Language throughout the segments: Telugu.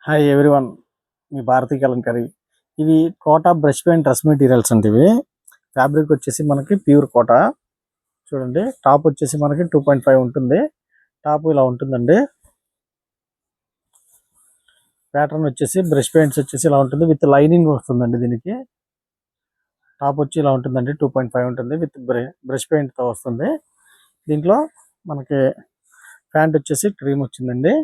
హాయ్ ఎవ్రీవన్, మీ భారతీ కలంకరీ. ఇవి Kota brush paint dress materials అండి. ఇవి ఫ్యాబ్రిక్ వచ్చేసి మనకి ప్యూర్ కోటా. చూడండి, టాప్ వచ్చేసి మనకి 2.5 ఉంటుంది. టాప్ ఇలా ఉంటుందండి. ప్యాటర్న్ వచ్చేసి బ్రష్ పెయింట్స్ వచ్చేసి ఇలా ఉంటుంది, విత్ లైనింగ్ వస్తుందండి. దీనికి టాప్ వచ్చి ఇలా ఉంటుందండి, 2.5 ఉంటుంది, విత్ బ్రష్ పెయింట్తో వస్తుంది. దీంట్లో మనకి ప్యాంట్ వచ్చేసి క్రీమ్ వచ్చిందండి.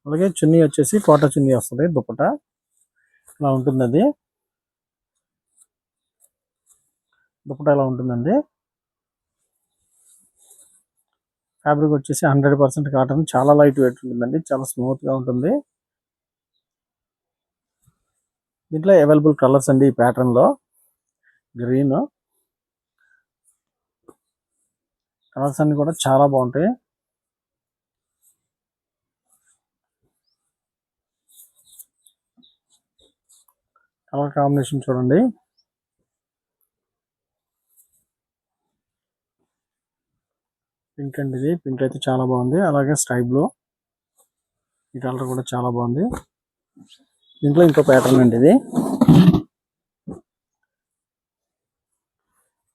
అలాగే చున్నీ వచ్చేసి కోటా చున్నీ వస్తుంది, దుపట్టా ఇలా ఉంటుంది. అది దుపట్టా ఇలా ఉంటుందండి. ఫ్యాబ్రిక్ వచ్చేసి 100% కాటన్, చాలా లైట్ వెయిట్ ఉంటుందండి, చాలా స్మూత్గా ఉంటుంది. దీంట్లో అవైలబుల్ కలర్స్ అండి. ఈ ప్యాటర్న్లో గ్రీన్ కలర్స్ అన్ని కూడా చాలా బాగుంటాయి. కలర్ కాంబినేషన్ చూడండి, పింక్ అండి. ఇది పింక్ అయితే చాలా బాగుంది. అలాగే స్కై బ్లూ, ఈ కలర్ కూడా చాలా బాగుంది. దీంట్లో ఇంకో ప్యాటర్న్ అండి. ఇది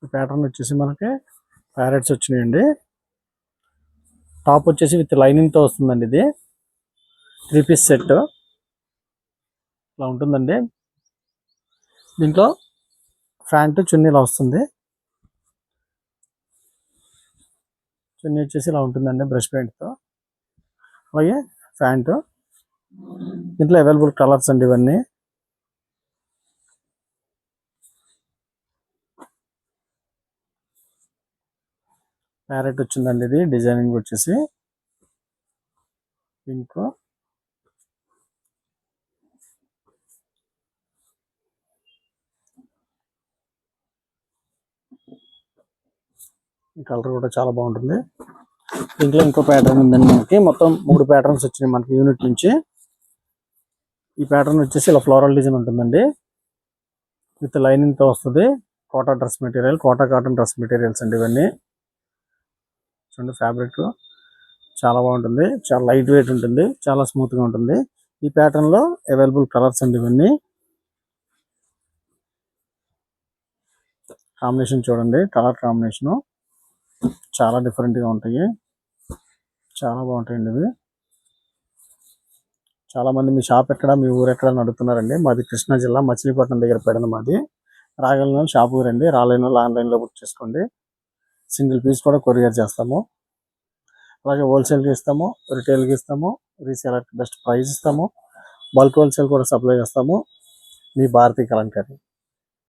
ఈ ప్యాటర్న్ వచ్చేసి మనకి ప్యారెట్స్ వచ్చినాయండి. టాప్ వచ్చేసి విత్ లైనింగ్తో వస్తుందండి. ఇది 3 పీస్ సెట్ ఇలా ఉంటుందండి. దీంట్లో ప్యాంటు చున్నీ ఇలా వస్తుంది. చున్నీ వచ్చేసి ఇలా ఉంటుందండి బ్రష్ పెయింట్తో. అలాగే ప్యాంటు, దీంట్లో అవైలబుల్ కలర్స్ అండి. ఇవన్నీ ప్యారెట్ వచ్చిందండి. ఇది డిజైనింగ్ వచ్చేసి పింక్, ఈ కలర్ కూడా చాలా బాగుంటుంది. దీంట్లో ఇంకో ప్యాటర్న్ ఉందండి. మనకి మొత్తం 3 ప్యాటర్న్స్ వచ్చినాయి మనకి యూనిట్ నుంచి. ఈ ప్యాటర్న్ వచ్చేసి ఇలా ఫ్లోరల్ డిజైన్ ఉంటుందండి, విత్ లైనింగ్తో వస్తుంది. Kota dress material, Kota cotton dress materials అండి ఇవన్నీ. చూడండి, ఫ్యాబ్రిక్ చాలా బాగుంటుంది, చాలా లైట్ వెయిట్ ఉంటుంది, చాలా స్మూత్గా ఉంటుంది. ఈ ప్యాటర్న్లో అవైలబుల్ కలర్స్ అండి ఇవన్నీ. కాంబినేషన్ చూడండి, కలర్ కాంబినేషను చాలా డిఫరెంట్గా ఉంటాయి, చాలా బాగుంటాయండి ఇవి. చాలామంది మీ షాప్ ఎక్కడ, మీ ఊరు ఎక్కడ అని అడుగుతున్నారండి. మాది కృష్ణా జిల్లా మచిలీపట్నం దగ్గర పెడన మాది. రాగలిగిన వాళ్ళు షాప్ రండి, రాలేని వాళ్ళు ఆన్లైన్లో బుక్ చేసుకోండి. సింగిల్ పీస్ కూడా కొరియర్ చేస్తాము. అలాగే హోల్సేల్కి ఇస్తాము, రిటైల్కి ఇస్తాము, రీసేలర్కి బెస్ట్ ప్రైస్ ఇస్తాము, బల్క్ హోల్సేల్ కూడా సప్లై చేస్తాము. మీ భారతీ కలంకరీ.